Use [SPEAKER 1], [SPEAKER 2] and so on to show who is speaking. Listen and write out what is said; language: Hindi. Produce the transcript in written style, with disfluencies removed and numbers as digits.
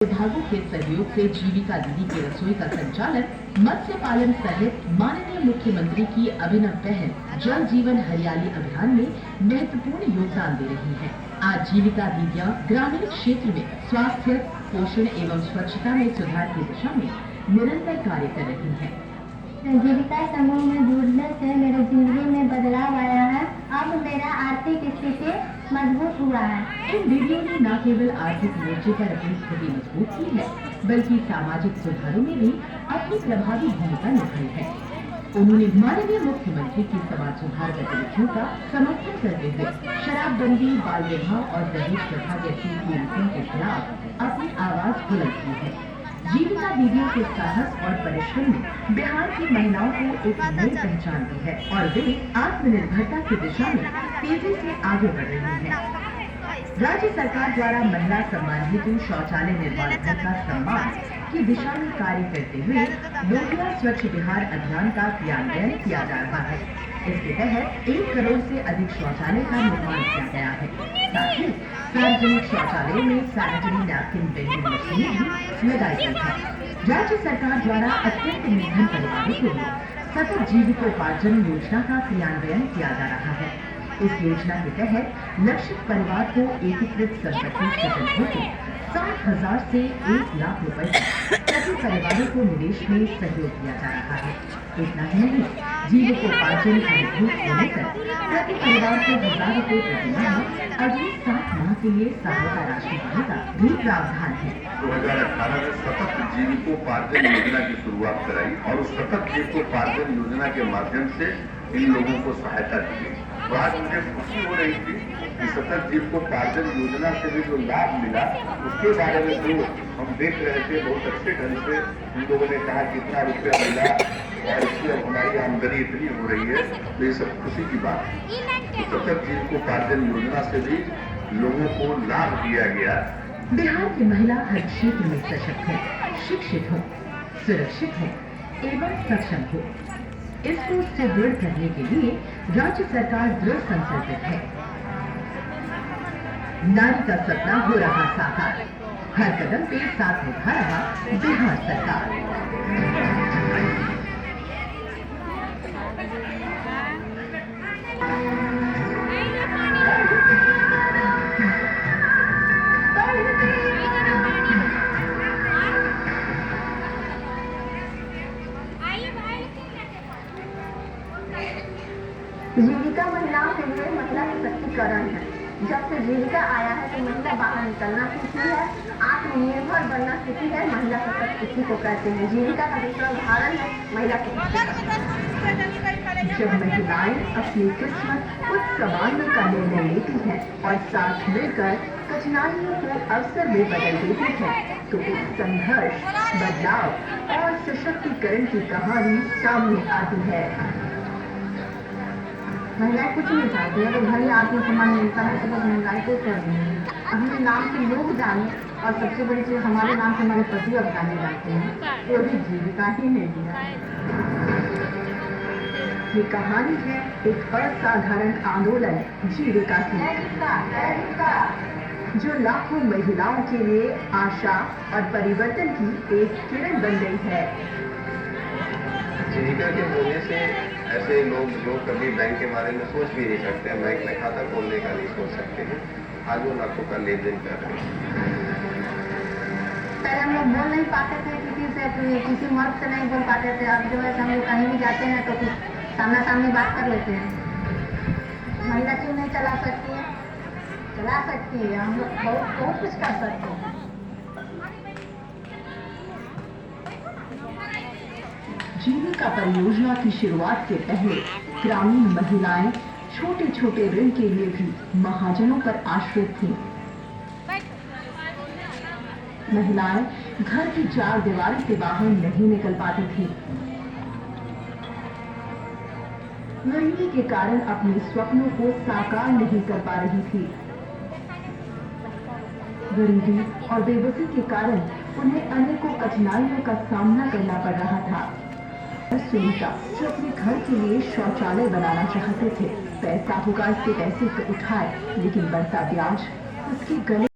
[SPEAKER 1] विभागों के सहयोग से जीविका दीदी की रसोई का संचालन मत्स्य पालन सहित माननीय मुख्यमंत्री की अभिनव पहल जल जीवन हरियाली अभियान में महत्वपूर्ण योगदान दे रही है। आज जीविका दीदियां ग्रामीण क्षेत्र में स्वास्थ्य, पोषण एवं स्वच्छता में सुधार की दिशा में निरंतर कार्य कर रही हैं।
[SPEAKER 2] जीविका समूह में जुड़ने से मेरे जिंदगी में बदलाव आया है। अब मेरा आर्थिक स्थिति मजबूत हुआ है।
[SPEAKER 1] इन दीदियों ने न केवल आर्थिक मोर्चे पर अपनी स्थिति मजबूत की है, बल्कि सामाजिक सुधारों में भी अपनी प्रभावी भूमिका निभाई है। उन्होंने माननीय मुख्यमंत्री की समाज सुधार गतिविधियों का समर्थन करते हुए शराबबंदी, बाल विवाह और दहेज प्रथा जैसी कुरीतियों के खिलाफ अपनी आवाज बुलंद की है। जीविका दीदियों के साहस और परिश्रम ने बिहार की महिलाओं को एक नई पहचान दी है और वे आत्मनिर्भरता की दिशा में तेजी से आगे बढ़ रही हैं। राज्य सरकार द्वारा महिला सम्मान हेतु शौचालय निर्माण घर का सम्मान की दिशा में कार्य करते हुए लोहिया स्वच्छ बिहार अभियान का क्रियान्वयन किया जा रहा है। इसके तहत 1 करोड़ से अधिक शौचालय का निर्माण किया गया है। साथ ही सार्वजनिक शौचालयों में सैनिटरी नैपकिन वेंडिंग मशीन भी लगाई गई है। राज्य सरकार द्वारा अत्यंत निर्धन परिवारों के लिए सतत जीविकोपार्जन योजना का क्रियान्वयन किया जा रहा है। इस योजना के तहत लक्षित परिवार को एकीकृत संपत्ति सृजन हेतु 60,000 से 1 लाख रुपए प्रति परिवारों को निवेश में सहयोग दिया जा रहा है। इतना ही नहीं, जीविकोपार्जन अधिभूत होने पर प्रति परिवार को 1,000 रुपए प्रति माह अगले 7 माह के लिए सहायता राशि देने का भी प्रावधान है।
[SPEAKER 3] 2018 में सतत जीविकोपार्जन योजना की शुरुआत कराई और उस सतत जीविकोपार्जन योजना के माध्यम से इन लोगों को सहायता दी गई। तो आज मुझे खुशी हो रही थी कि सतत जीविकोपार्जन योजना से भी जो लाभ मिला उसके बारे में जो हम देख रहे थे, बहुत अच्छे ढंग से इन लोगों ने कहा कितना रुपया मिला और इससे हमारी आमदनी इतनी हो रही है, तो ये सब खुशी की बात है। तो सतत जीविकोपार्जन योजना से भी लोगों को लाभ दिया गया।
[SPEAKER 1] बिहार की महिला हर क्षेत्र में सशक्त हो, शिक्षित हो, सुरक्षित हो एवं सक्षम हो। इसको सुदृढ़ करने के लिए राज्य सरकार दृढ़ संकल्पित है। नारी का सपना हो रहा साकार, हर कदम पे साथ निभा रहा बिहार सरकार।
[SPEAKER 2] जीविका महिलाओं के लिए महिला सशक्तिकरण है। जब से जीविका आया है तो महिला बाहर निकलना सीखी है, आत्मनिर्भर बनना सीखी है। महिला सशक्त इसी को कहते हैं। जीविका का दूसरा उदाहरण है महिला सशक्तिकरण।
[SPEAKER 1] जब महिलाएं अपनी किस्मत उस संभालने का निर्णय लेती हैं और साथ मिलकर कठिनाइयों को अवसर में बदल देती हैं, तो एक संघर्ष, बदलाव और सशक्तिकरण की कहानी सामने आती है।
[SPEAKER 2] महिलाएं कुछ नहीं चाहती है, तो घर ही आत्मसम्मान मिलता है तो बस महिलाएं को कर रही है। अपने नाम से लोग जाने और सबसे बड़ी चीज हमारे नाम से हमारे पति अब जाने जाते हैं, तो अभी जीविका ही नहीं दिया।
[SPEAKER 1] ये कहानी है एक असाधारण आंदोलन जीविका की, जो लाखों महिलाओं के लिए आशा और परिवर्तन की एक किरण बन गई है।
[SPEAKER 3] जीविका के होने से ऐसे लोग जो कभी बैंक के बारे में सोच भी नहीं सकते, बैंक में खाता खोलने का नहीं सोच सकते हैं, आज वो लाखों का लेन देन कर रहे हैं।
[SPEAKER 2] पहले हम लोग बोल नहीं पाते थे किसी से, किसी मर्द से नहीं बोल पाते थे। अब जो है हम लोग कहीं भी जाते हैं तो सामना सामने बात कर लेते हैं। महिला क्यों नहीं चला सकती है? चला सकती है। हम लोग बहुत कुछ कर सकते हैं।
[SPEAKER 1] जीविका परियोजना की शुरुआत से पहले ग्रामीण महिलाएं छोटे छोटे ऋण के लिए भी महाजनों पर आश्रित थीं। महिलाएं घर की 4 दीवारों से बाहर नहीं निकल पाती थीं। गरीबी के कारण अपने स्वप्नों को साकार नहीं कर पा रही थी। गरीबी और बेबसी के कारण उन्हें अनेकों कठिनाइयों का सामना करना पड़ रहा था। सुनीता, जो अपने घर के लिए शौचालय बनाना चाहते थे, पैसा होगा इससे पैसे उठाए, लेकिन बढ़ता ब्याज उसके गले